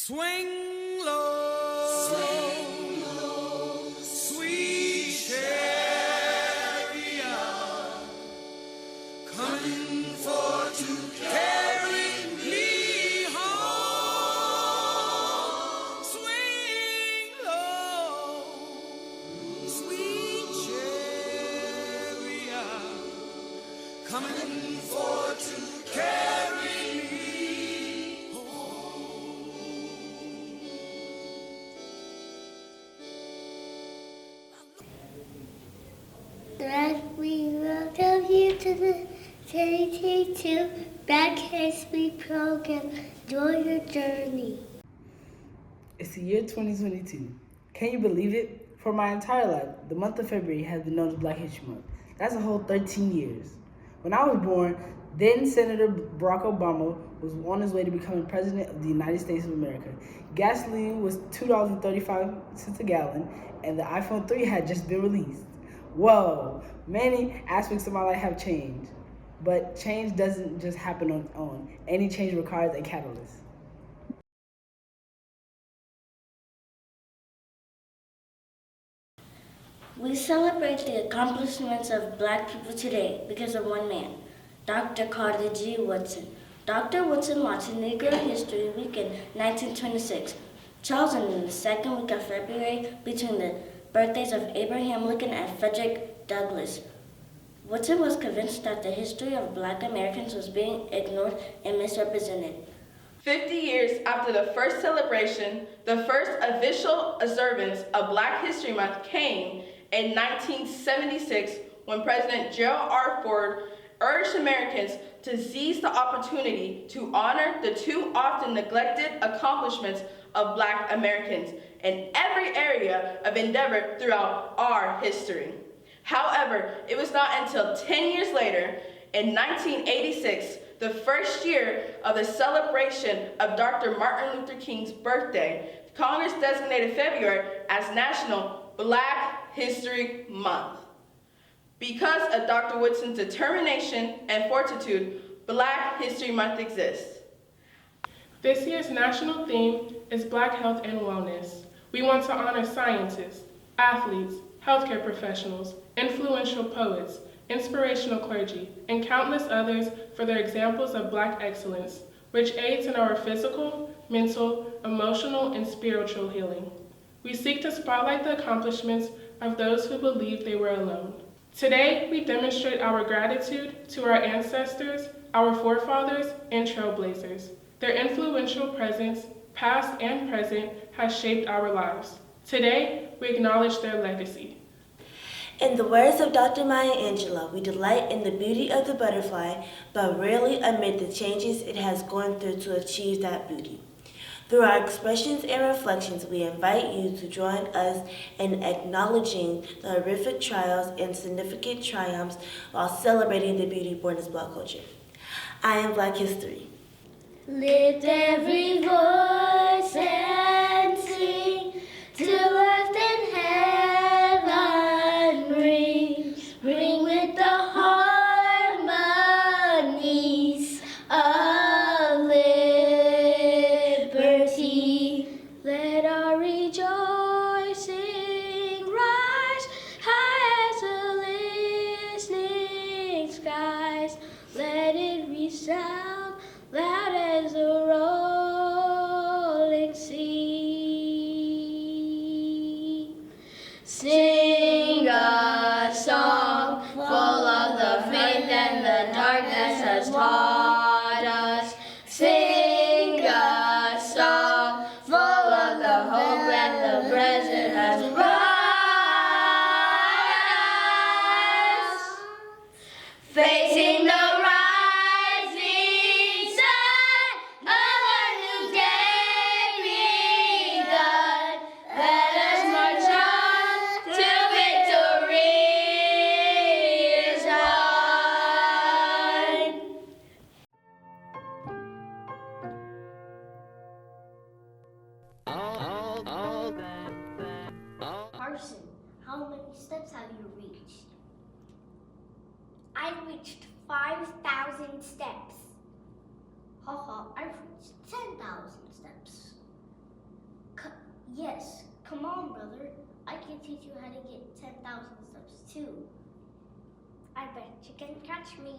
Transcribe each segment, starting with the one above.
Swing low, sweet chariot, coming for to carry me home. Swing low, sweet chariot, coming for to carry me. We welcome you to the JT2 Black History Program. Enjoy your journey. It's the year 2022. Can you believe it? For my entire life, the month of February has been known as Black History Month. That's a whole 13 years. When I was born, then Senator Barack Obama was on his way to becoming President of the United States of America. Gasoline was $2.35 a gallon, and the iPhone 3 had just been released. Whoa, many aspects of my life have changed, but change doesn't just happen on its own. Any change requires a catalyst. We celebrate the accomplishments of Black people today because of one man, Dr. Carter G. Woodson. Dr. Woodson launched Negro History Week in 1926, chosen in the second week of February between the birthdays of Abraham Lincoln and Frederick Douglass. Woodson was convinced that the history of Black Americans was being ignored and misrepresented. 50 years after the first celebration, the first official observance of Black History Month came in 1976 when President Gerald R. Ford urged Americans to seize the opportunity to honor the too often neglected accomplishments of Black Americans in every area of endeavor throughout our history. However, it was not until 10 years later, in 1986, the first year of the celebration of Dr. Martin Luther King's birthday, Congress designated February as National Black History Month. Because of Dr. Woodson's determination and fortitude, Black History Month exists. This year's national theme is Black Health and Wellness. We want to honor scientists, athletes, healthcare professionals, influential poets, inspirational clergy, and countless others for their examples of Black excellence, which aids in our physical, mental, emotional, and spiritual healing. We seek to spotlight the accomplishments of those who believed they were alone. Today, we demonstrate our gratitude to our ancestors, our forefathers, and trailblazers. Their influential presence, past and present, has shaped our lives. Today, we acknowledge their legacy. In the words of Dr. Maya Angelou, we delight in the beauty of the butterfly, but rarely admit the changes it has gone through to achieve that beauty. Through our expressions and reflections, we invite you to join us in acknowledging the horrific trials and significant triumphs while celebrating the beauty born as Black culture. I am Black History. Lift every voice and sing till earth and heaven ring with the harmonies of liberty. Let our rejoicing rise high as the listening skies. Let it resound loud as a rolling sea. Sing a song full of the faith and the darkness has taught us. Sing a song full of the hope that the present has brought us. Facing the rising sun of a new day begun. Let us march on till victory is won. Carson, how many steps have you reached? I reached 5,000 steps. Haha, I've reached 10,000 steps. Yes, come on, brother. I can teach you how to get 10,000 steps too. I bet you can catch me.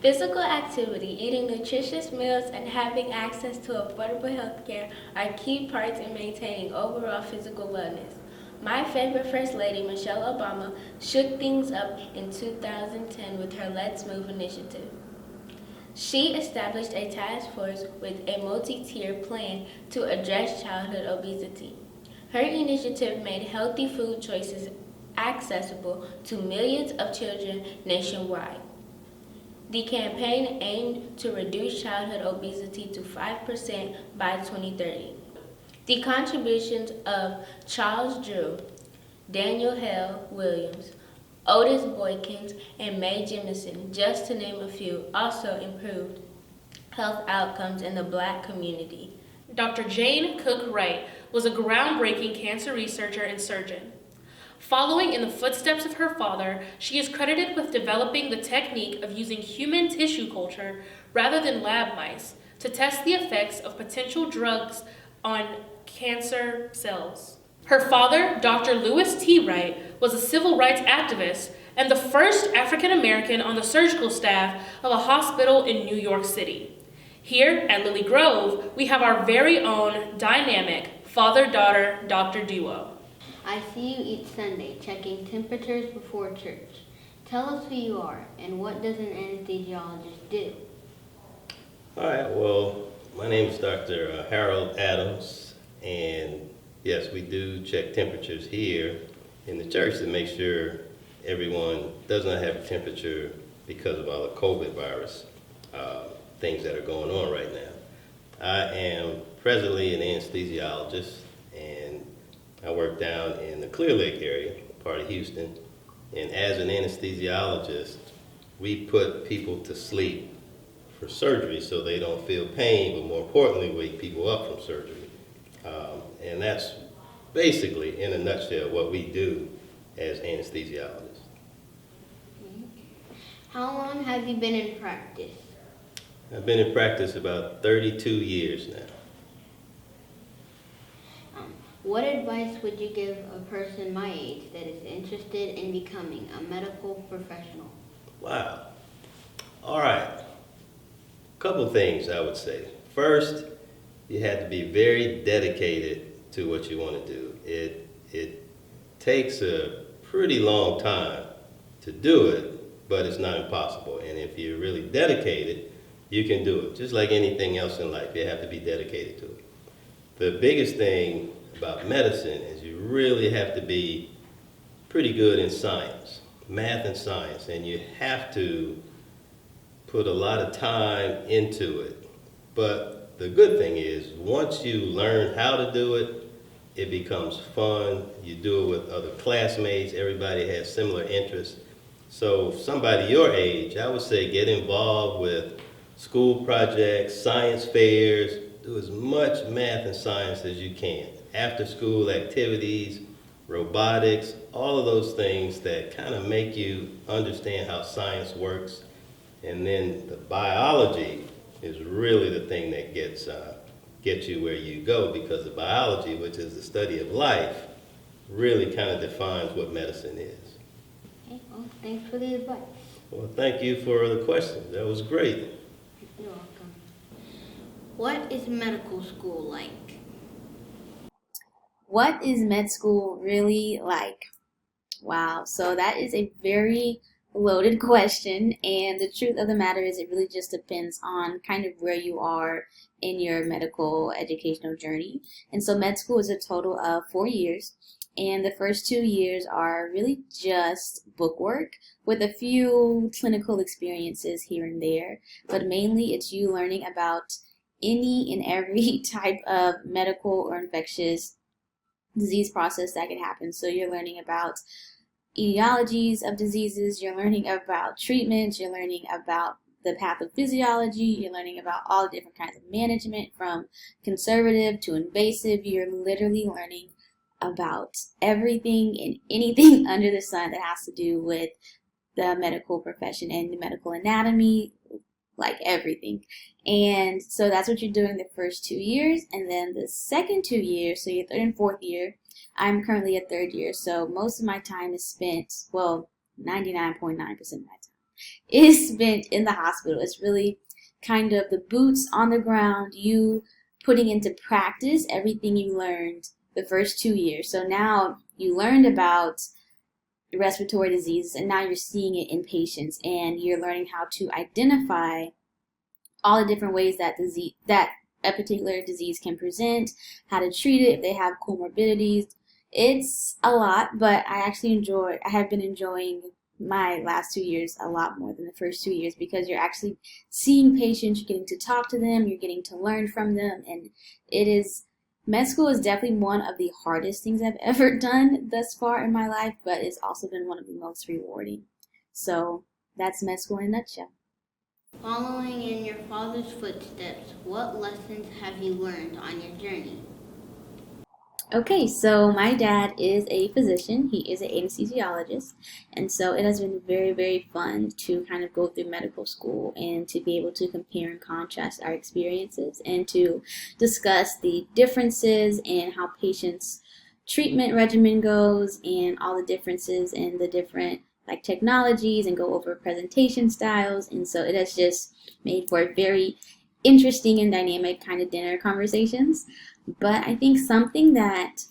Physical activity, eating nutritious meals, and having access to affordable health care are key parts in maintaining overall physical wellness. My favorite First Lady, Michelle Obama, shook things up in 2010 with her Let's Move initiative. She established a task force with a multi-tier plan to address childhood obesity. Her initiative made healthy food choices accessible to millions of children nationwide. The campaign aimed to reduce childhood obesity to 5% by 2030. The contributions of Charles Drew, Daniel Hale Williams, Otis Boykins, and Mae Jemison, just to name a few, also improved health outcomes in the Black community. Dr. Jane Cook Wright was a groundbreaking cancer researcher and surgeon. Following in the footsteps of her father, she is credited with developing the technique of using human tissue culture rather than lab mice to test the effects of potential drugs on cancer cells. Her father, Dr. Lewis T. Wright, was a civil rights activist and the first African American on the surgical staff of a hospital in New York City. Here at Lilly Grove, we have our very own dynamic father-daughter Dr. duo. I see you each Sunday, checking temperatures before church. Tell us who you are and what does an anesthesiologist do? All right, well, my name is Dr. Harold Adams, and yes, we do check temperatures here in the church to make sure everyone does not have a temperature because of all the COVID virus things that are going on right now. I am presently an anesthesiologist, and I work down in the Clear Lake area, part of Houston, and as an anesthesiologist, we put people to sleep for surgery so they don't feel pain, but more importantly, wake people up from surgery. And that's basically, in a nutshell, what we do as anesthesiologists. How long have you been in practice? I've been in practice about 32 years now. What advice would you give a person my age that is interested in becoming a medical professional? Wow. All right. Couple things I would say. First, you have to be very dedicated to what you want to do. It takes a pretty long time to do it, but it's not impossible. And if you're really dedicated, you can do it. Just like anything else in life, you have to be dedicated to it. The biggest thing about medicine is you really have to be pretty good in science, math and science, and you have to put a lot of time into it. But the good thing is, once you learn how to do it, it becomes fun. You do it with other classmates. Everybody has similar interests. So somebody your age, I would say get involved with school projects, science fairs, do as much math and science as you can. After school activities, robotics, all of those things that kind of make you understand how science works. And then the biology is really the thing that gets you where you go, because the biology, which is the study of life, really kind of defines what medicine is. Okay, well, thanks for the advice. Well, thank you for the question. That was great. You're welcome. What is medical school like? What is med school really like? Wow, so that is a very loaded question, and the truth of the matter is it really just depends on kind of where you are in your medical educational journey. And so med school is a total of 4 years, and the first 2 years are really just book work with a few clinical experiences here and there, but mainly it's you learning about any and every type of medical or infectious disease process that can happen. So you're learning about etiologies of diseases, you're learning about treatments, you're learning about the pathophysiology, you're learning about all the different kinds of management from conservative to invasive. You're literally learning about everything and anything under the sun that has to do with the medical profession and the medical anatomy, like everything. And so that's what you're doing the first 2 years. And then the second 2 years, so your third and fourth year, I'm currently a third year. So most of my time is spent, well, 99.9% of my time is spent in the hospital. It's really kind of the boots on the ground, you putting into practice everything you learned the first 2 years. So now you learned about respiratory diseases, and now you're seeing it in patients, and you're learning how to identify all the different ways that a particular disease can present, how to treat it if they have comorbidities. It's a lot, but I have been enjoying my last 2 years a lot more than the first 2 years, because you're actually seeing patients, you're getting to talk to them, you're getting to learn from them, and med school is definitely one of the hardest things I've ever done thus far in my life, but it's also been one of the most rewarding. So that's med school in a nutshell. Following in your father's footsteps, what lessons have you learned on your journey? Okay, so my dad is a physician. He is an anesthesiologist. And so it has been very, very fun to kind of go through medical school and to be able to compare and contrast our experiences and to discuss the differences and how patients' treatment regimen goes and all the differences in the different like technologies and go over presentation styles. And so it has just made for very interesting and dynamic kind of dinner conversations. But I think something that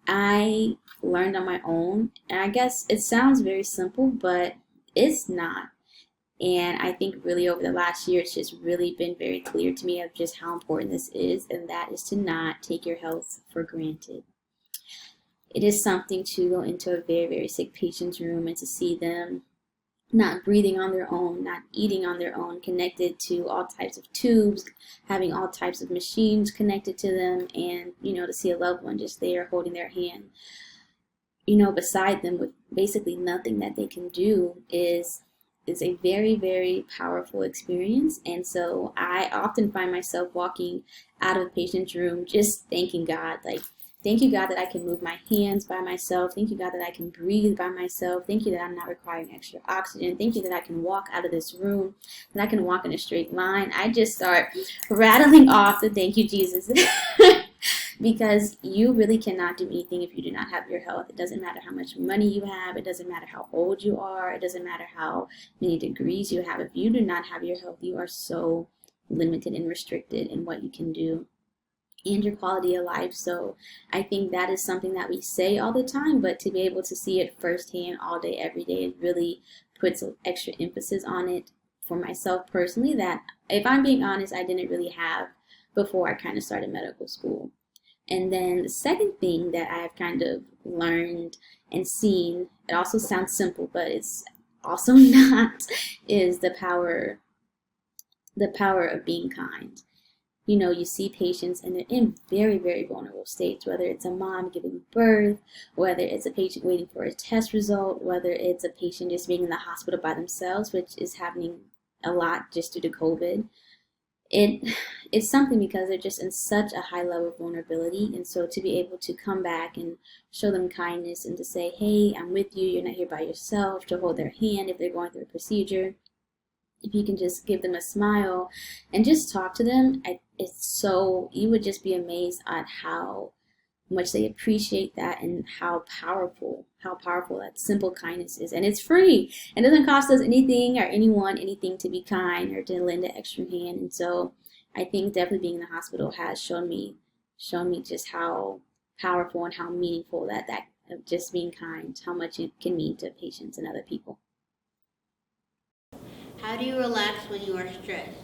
I learned on my own, and I guess it sounds very simple, but it's not. And I think really over the last year, it's just really been very clear to me of just how important this is, and that is to not take your health for granted. It is something to go into a very, very sick patient's room and to see them not breathing on their own, not eating on their own, connected to all types of tubes, having all types of machines connected to them, and, to see a loved one just there holding their hand, beside them with basically nothing that they can do is a very, very powerful experience. And so I often find myself walking out of a patient's room just thanking God, thank you, God, that I can move my hands by myself. Thank you, God, that I can breathe by myself. Thank you that I'm not requiring extra oxygen. Thank you that I can walk out of this room, that I can walk in a straight line. I just start rattling off the thank you, Jesus, because you really cannot do anything if you do not have your health. It doesn't matter how much money you have. It doesn't matter how old you are. It doesn't matter how many degrees you have. If you do not have your health, you are so limited and restricted in what you can do and your quality of life. So I think that is something that we say all the time, but to be able to see it firsthand all day, every day, it really puts extra emphasis on it for myself personally that, if I'm being honest, I didn't really have before I kind of started medical school. And then the second thing that I've kind of learned and seen, it also sounds simple, but it's also not, is the power of being kind. You see patients and they're in very, very vulnerable states, whether it's a mom giving birth, whether it's a patient waiting for a test result, whether it's a patient just being in the hospital by themselves, which is happening a lot just due to COVID. It's something because they're just in such a high level of vulnerability. And so to be able to come back and show them kindness and to say, hey, I'm with you, you're not here by yourself, to hold their hand if they're going through a procedure. If you can just give them a smile and just talk to them, you would just be amazed at how much they appreciate that and how powerful that simple kindness is. And it's free. It doesn't cost us anything or anyone anything to be kind or to lend an extra hand. And so I think definitely being in the hospital has shown me just how powerful and how meaningful that of just being kind, how much it can mean to patients and other people. How do you relax when you are stressed?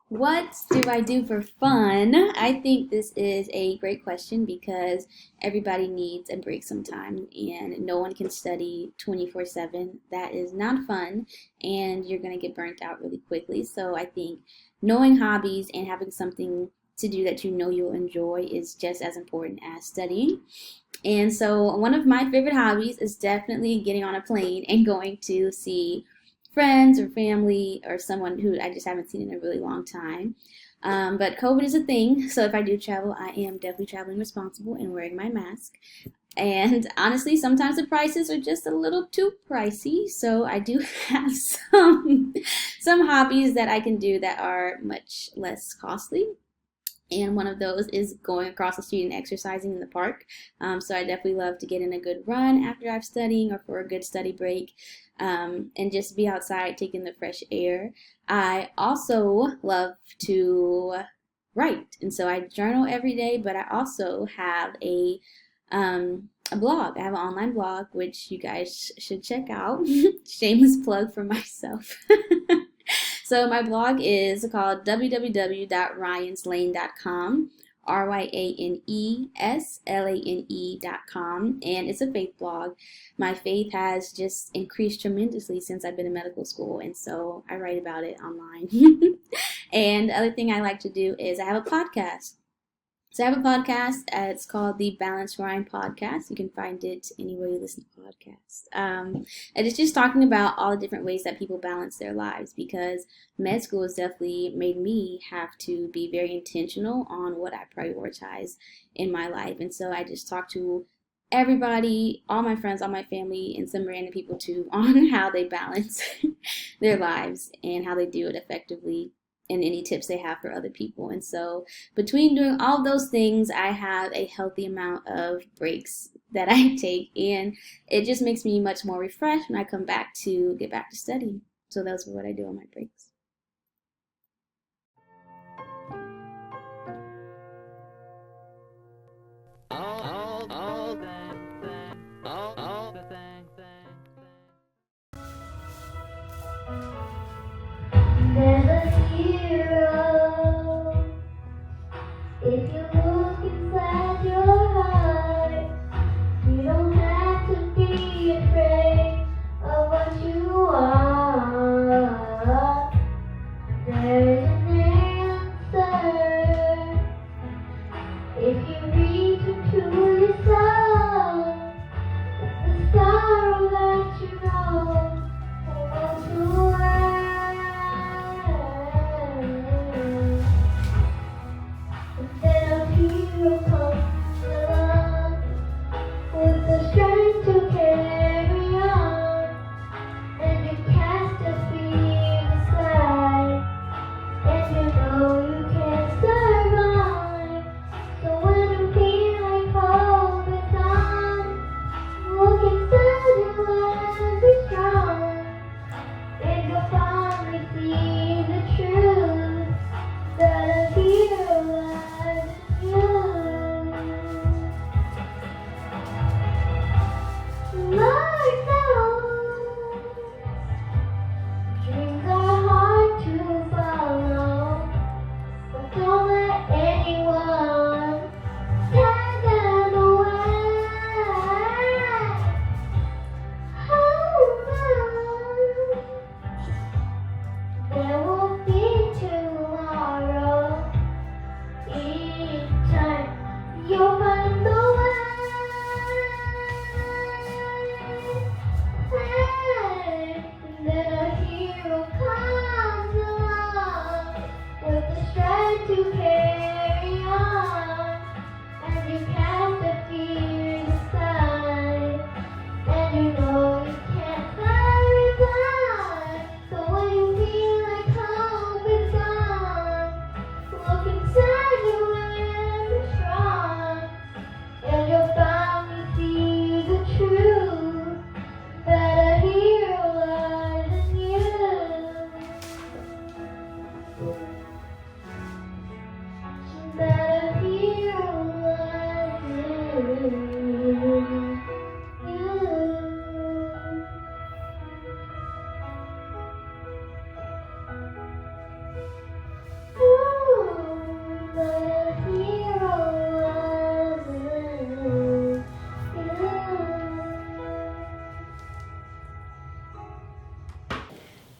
What do I do for fun? I think this is a great question because everybody needs a break sometime and no one can study 24/7. That is not fun and you're going to get burnt out really quickly. So I think knowing hobbies and having something to do that you'll enjoy is just as important as studying. And so one of my favorite hobbies is definitely getting on a plane and going to see friends or family or someone who I just haven't seen in a really long time. But COVID is a thing, so if I do travel, I am definitely traveling responsible and wearing my mask. And honestly, sometimes the prices are just a little too pricey. So I do have some hobbies that I can do that are much less costly. And one of those is going across the street and exercising in the park. So I definitely love to get in a good run after I'm studying or for a good study break, and just be outside taking the fresh air. I also love to write, and so I journal every day. But I also have a blog. I have an online blog which you guys should check out. Shameless plug for myself. So my blog is called www.ryanslane.com, RYANESLANE.com, and it's a faith blog. My faith has just increased tremendously since I've been in medical school, and so I write about it online. And the other thing I like to do is I have a podcast. So I have a podcast. It's called the Balanced Ryan Podcast. You can find it anywhere you listen to podcasts. And it's just talking about all the different ways that people balance their lives, because med school has definitely made me have to be very intentional on what I prioritize in my life. And so I just talk to everybody, all my friends, all my family, and some random people too, on how they balance their lives and how they do it effectively, and any tips they have for other people. And so between doing all those things, I have a healthy amount of breaks that I take, and it just makes me much more refreshed when I come back to get back to studying. So that's what I do on my breaks. There's a hero. If you look inside your heart, you don't have to be afraid of what you are. There's an answer. If you reach into your soul, it's the sorrow that you know will go away. Then a hero comes along with the strength to carry on, and you cast a fear aside, and you know you can't survive. So when you feel like hope is gone, look inside you and be strong, and you'll finally see the truth that a hero lies in you. Lord knows dreams are hard to follow, but don't let anyone tear them away. There will be tomorrow. Each time you'll find the way. And then a hero comes along with the strength to carry on, and you cast the fears aside, and you know you can't survive. So when you feel like hope is gone, look inside you and be strong, and you'll finally see the truth that a hero lies in you. That a hero lies in you.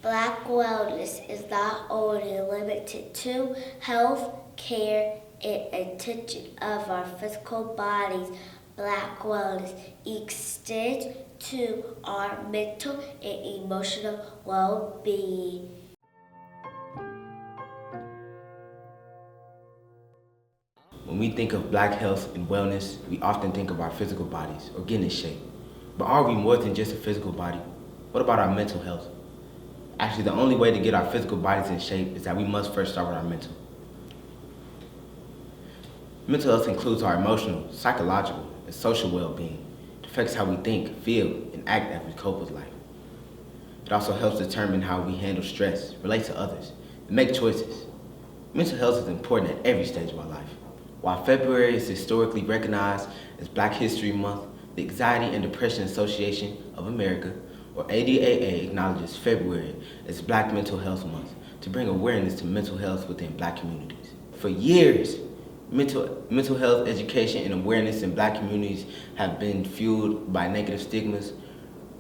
Black wellness is not only limited to health care and attention of our physical bodies. Black wellness extends to our mental and emotional well-being. When we think of Black health and wellness, we often think of our physical bodies or getting in shape. But are we more than just a physical body? What about our mental health? Actually, the only way to get our physical bodies in shape is that we must first start with our mental. Mental health includes our emotional, psychological, and social well-being. It affects how we think, feel, and act as we cope with life. It also helps determine how we handle stress, relate to others, and make choices. Mental health is important at every stage of our life. While February is historically recognized as Black History Month, the Anxiety and Depression Association of America, or ADAA, acknowledges February as Black Mental Health Month to bring awareness to mental health within Black communities. For years, mental health education and awareness in Black communities have been fueled by negative stigmas,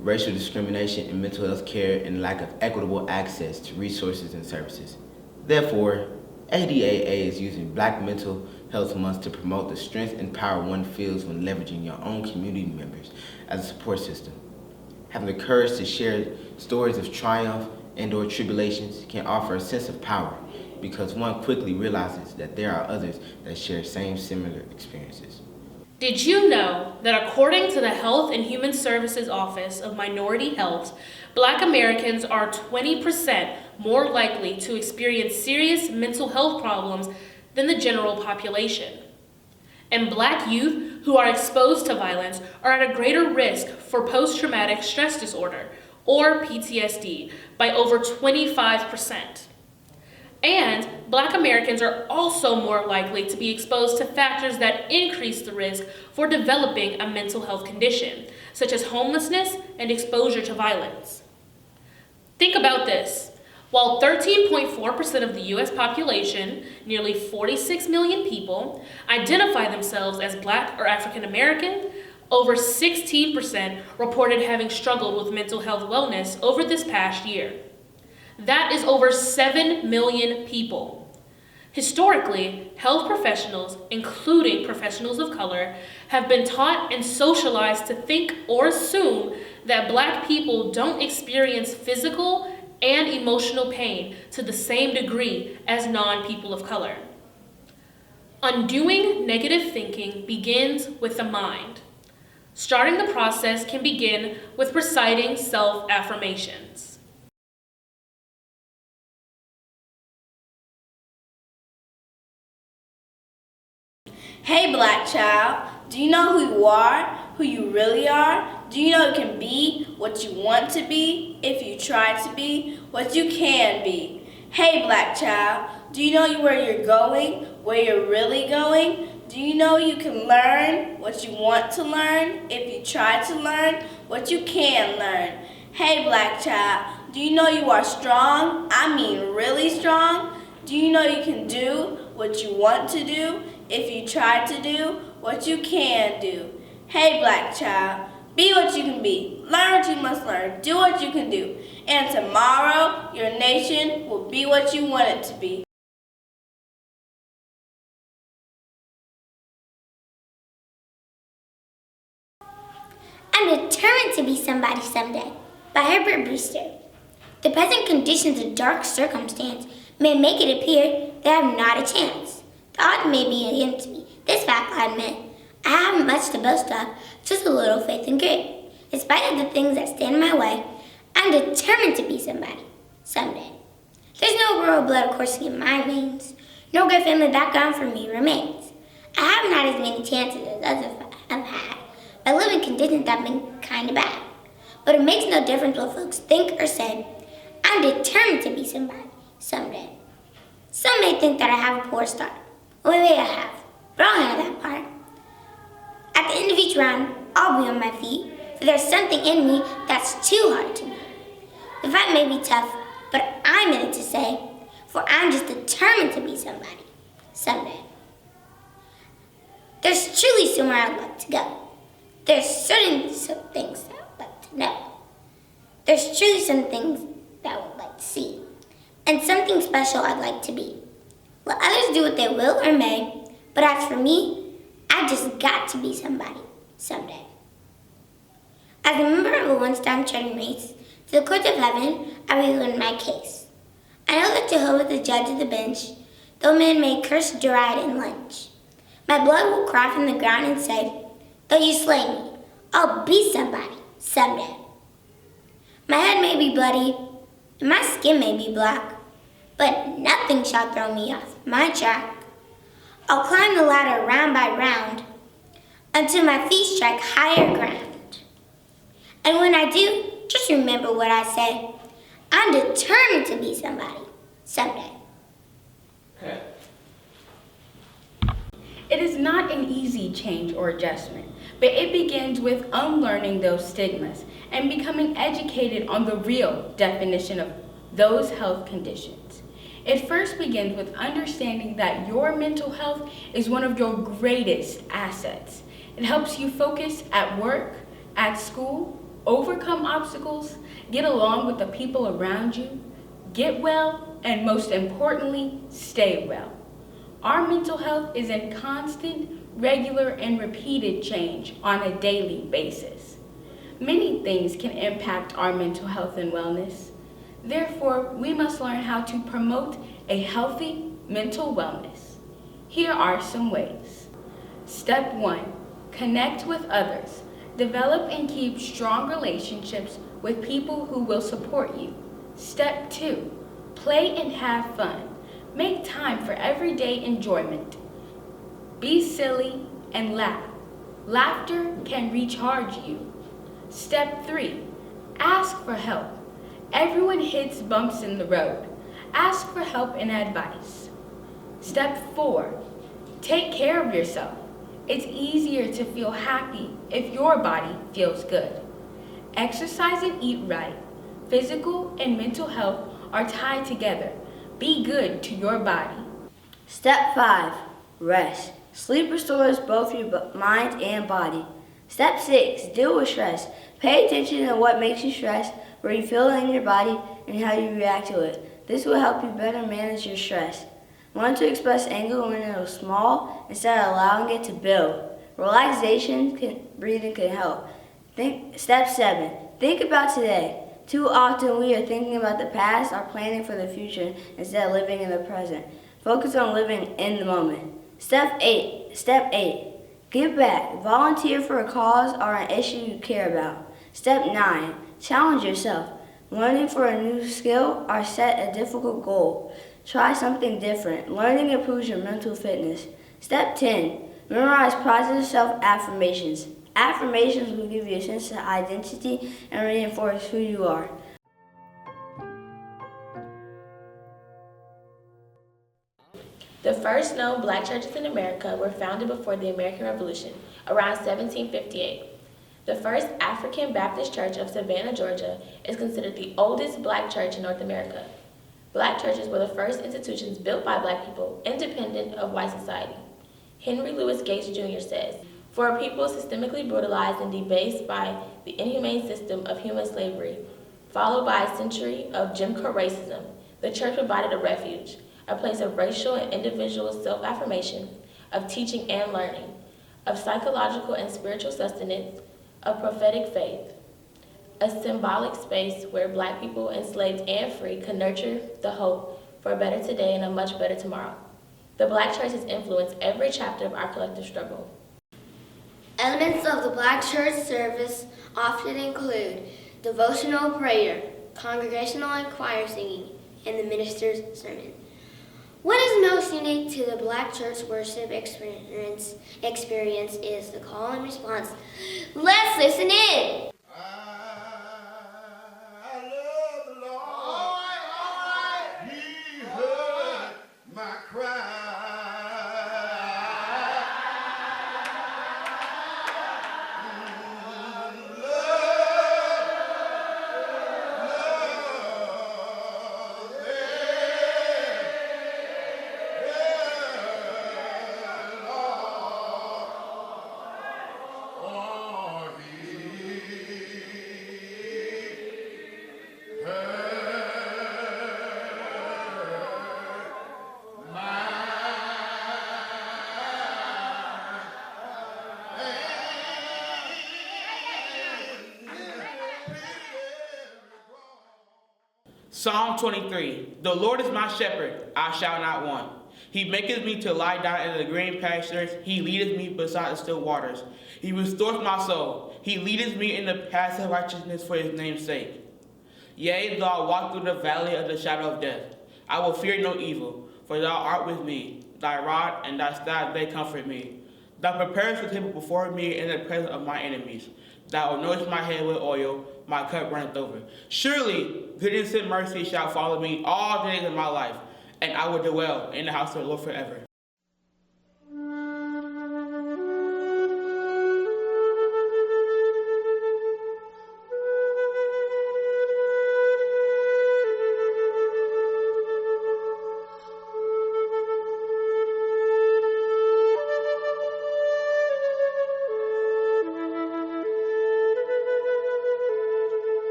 racial discrimination in mental health care, and lack of equitable access to resources and services. Therefore, ADAA is using Black Mental Health Month to promote the strength and power one feels when leveraging your own community members as a support system. Having the courage to share stories of triumph and/or tribulations can offer a sense of power because one quickly realizes that there are others that share similar experiences. Did you know that according to the Health and Human Services Office of Minority Health, Black Americans are 20% more likely to experience serious mental health problems than the general population? And Black youth who are exposed to violence are at a greater risk for post-traumatic stress disorder, or PTSD, by over 25%. And Black Americans are also more likely to be exposed to factors that increase the risk for developing a mental health condition, such as homelessness and exposure to violence. Think about this. While 13.4% of the U.S. population, nearly 46 million people, identify themselves as Black or African American, over 16% reported having struggled with mental health wellness over this past year. That is over 7 million people. Historically, health professionals, including professionals of color, have been taught and socialized to think or assume that Black people don't experience physical and emotional pain to the same degree as non-people of color. Undoing negative thinking begins with the mind. Starting the process can begin with reciting self-affirmations. Hey Black child, do you know who you are, who you really are? Do you know you can be what you want to be if you try to be what you can be? Hey Black child, do you know where you're going, where you're really going? Do you know you can learn what you want to learn if you try to learn what you can learn? Hey Black child, do you know you are strong? I mean really strong. Do you know you can do what you want to do if you try to do what you can do? Hey Black child, be what you can be, learn what you must learn, do what you can do, and tomorrow your nation will be what you want it to be. I'm determined to be somebody someday, by Herbert Brewster. The present conditions of dark circumstance may make it appear that I have not a chance. The odds may be against me. This fact I admit. I haven't much to boast of, just a little faith and grit. In spite of the things that stand in my way, I'm determined to be somebody, someday. There's no royal blood coursing in my veins. No good family background for me remains. I haven't had as many chances as others have had. My living conditions have been kind of bad. But it makes no difference what folks think or say. I'm determined to be somebody, someday. Some may think that I have a poor start. Well, maybe I have, but I'll handle that part. At the end of each round, I'll be on my feet, for there's something in me that's too hard to me. The fight may be tough, but I'm in it to say, for I'm just determined to be somebody, someday. There's truly somewhere I'd like to go. There's certain some things that I'd like to know. There's truly some things that I would like to see, and something special I'd like to be. Let others do what they will or may, but as for me, I've just got to be somebody, someday. As a member of a once-time charting race, to the courts of heaven, I will win my case. I know that Jehovah, the judge of the bench, though men may curse, deride, and lynch. My blood will cry from the ground and say, though you slay me, I'll be somebody someday. My head may be bloody, and my skin may be black, but nothing shall throw me off my track. I'll climb the ladder round by round, until my feet strike higher ground. And when I do, just remember what I say. I'm determined to be somebody someday. It is not an easy change or adjustment, but it begins with unlearning those stigmas and becoming educated on the real definition of those health conditions. It first begins with understanding that your mental health is one of your greatest assets. It helps you focus at work, at school, overcome obstacles, get along with the people around you, get well, and most importantly, stay well. Our mental health is in constant, regular, and repeated change on a daily basis. Many things can impact our mental health and wellness. Therefore, we must learn how to promote a healthy mental wellness. Here are some ways. Step 1, connect with others. Develop and keep strong relationships with people who will support you. Step 2, play and have fun. Make time for everyday enjoyment. Be silly and laugh. Laughter can recharge you. Step 3, ask for help. Everyone hits bumps in the road. Ask for help and advice. Step 4, take care of yourself. It's easier to feel happy if your body feels good. Exercise and eat right. Physical and mental health are tied together. Be good to your body. Step 5, rest. Sleep restores both your mind and body. Step 6, deal with stress. Pay attention to what makes you stressed, where you feel it in your body, and how you react to it. This will help you better manage your stress. Learn to express anger when it is small instead of allowing it to build. Breathing can help. Step 7, think about today. Too often we are thinking about the past or planning for the future instead of living in the present. Focus on living in the moment. Step 8, give back. Volunteer for a cause or an issue you care about. Step 9, challenge yourself. Learning for a new skill or set a difficult goal. Try something different. Learning improves your mental fitness. Step 10, memorize positive self-affirmations. Affirmations will give you a sense of identity and reinforce who you are. The first known black churches in America were founded before the American Revolution, around 1758. The first African Baptist Church of Savannah, Georgia, is considered the oldest black church in North America. Black churches were the first institutions built by black people, independent of white society. Henry Louis Gates Jr. says, "For a people systemically brutalized and debased by the inhumane system of human slavery, followed by a century of Jim Crow racism, the church provided a refuge, a place of racial and individual self-affirmation, of teaching and learning, of psychological and spiritual sustenance, of prophetic faith, a symbolic space where black people, enslaved and free, could nurture the hope for a better today and a much better tomorrow. The black church has influenced every chapter of our collective struggle." Elements of the black church service often include devotional prayer, congregational and choir singing, and the minister's sermon. What is most unique to the black church worship experience is the call and response. Let's listen in. My Psalm 23. The Lord is my shepherd, I shall not want. He maketh me to lie down in the green pastures. He leadeth me beside the still waters. He restoreth my soul. He leadeth me in the paths of righteousness for his name's sake. Yea, though I walk through the valley of the shadow of death, I will fear no evil, for thou art with me. Thy rod and thy staff, they comfort me. Thou preparest the table before me in the presence of my enemies. Thou anointest my head with oil, my cup runneth over. Surely goodness and mercy shall follow me all the days of my life, and I will dwell in the house of the Lord forever.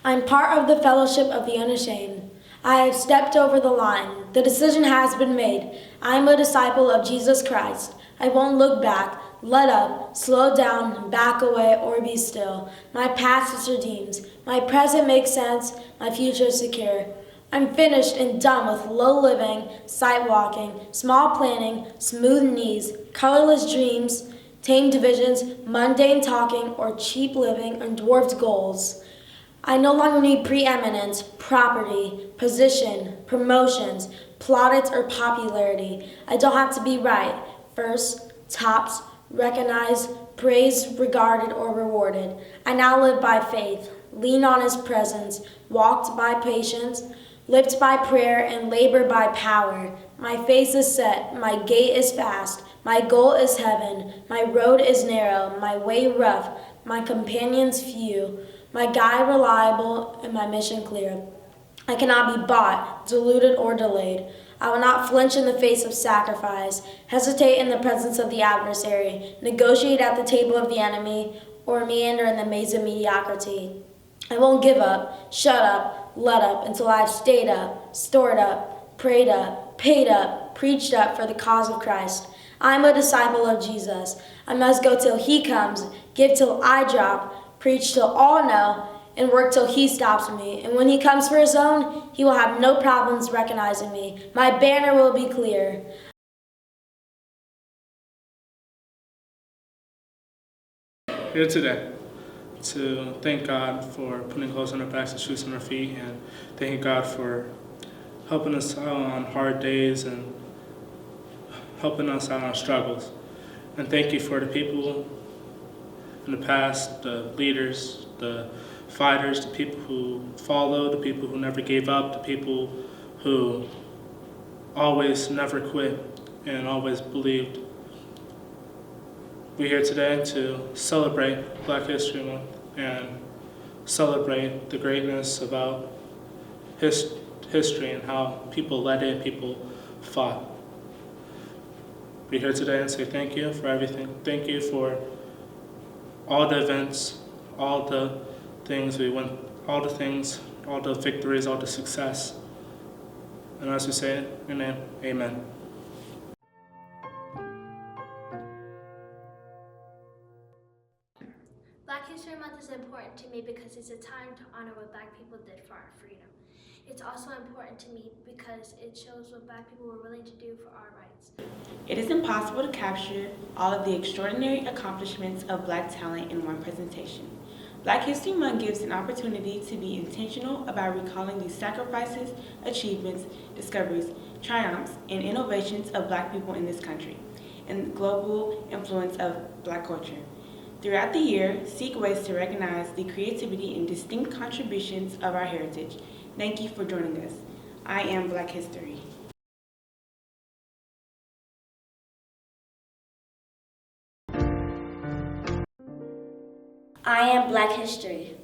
I'm part of the fellowship of the unashamed. I have stepped over the line. The decision has been made. I am a disciple of Jesus Christ. I won't look back, let up, slow down, back away, or be still. My past is redeemed. My present makes sense. My future is secure. I'm finished and done with low living, sight walking, small planning, smooth knees, colorless dreams, tame divisions, mundane talking, or cheap living and dwarfed goals. I no longer need preeminence, property, position, promotions, plaudits, or popularity. I don't have to be right, first, tops, recognized, praised, regarded, or rewarded. I now live by faith, lean on his presence, walked by patience, lived by prayer, and labor by power. My face is set, my gait is fast, my goal is heaven, my road is narrow, my way rough, my companions few, my guide reliable, and my mission clear. I cannot be bought, diluted, or delayed. I will not flinch in the face of sacrifice, hesitate in the presence of the adversary, negotiate at the table of the enemy, or meander in the maze of mediocrity. I won't give up, shut up, let up until I've stayed up, stored up, prayed up, paid up, preached up for the cause of Christ. I'm a disciple of Jesus. I must go till he comes, give till I drop, preach till all know, and work till he stops me. And when he comes for his own, he will have no problems recognizing me. My banner will be clear. Here today to thank God for putting clothes on our backs and shoes on our feet, and thank God for helping us out on hard days and helping us out on struggles. And thank you for the people in the past, the leaders, the fighters, the people who followed, the people who never gave up, the people who always never quit and always believed. We're here today to celebrate Black History Month and celebrate the greatness about history and how people led it, people fought. We're here today and say thank you for everything. Thank you for all the events, all the things we went, all the victories, all the success. And as we say it, in your name, amen. important to me because it's a time to honor what Black people did for our freedom. It's also important to me because it shows what Black people were willing to do for our rights. It is impossible to capture all of the extraordinary accomplishments of Black talent in one presentation. Black History Month gives an opportunity to be intentional about recalling the sacrifices, achievements, discoveries, triumphs, and innovations of Black people in this country, and the global influence of Black culture. Throughout the year, seek ways to recognize the creativity and distinct contributions of our heritage. Thank you for joining us. I am Black History. I am Black History.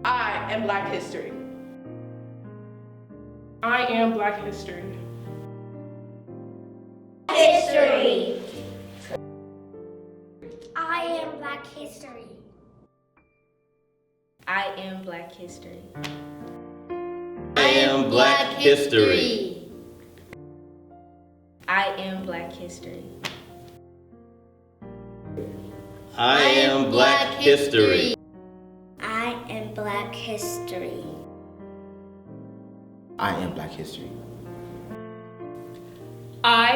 I am Black History. I am Black History. History. I am Black History. I am Black History. I am Black History. I am Black History. I am Black History. I am Black History. I am Black History.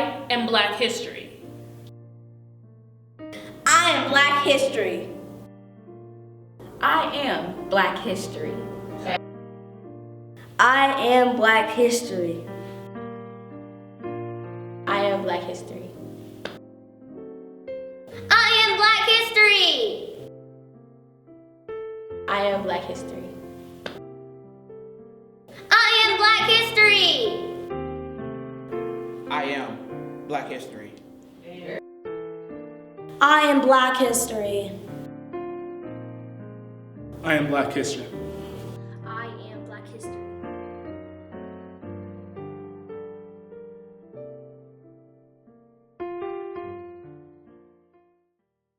I am Black History. I am Black History. I am Black History. I am Black History. I am Black History. I am Black History. I am Black History. I am Black History. I am Black History. I am Black History. I am Black History.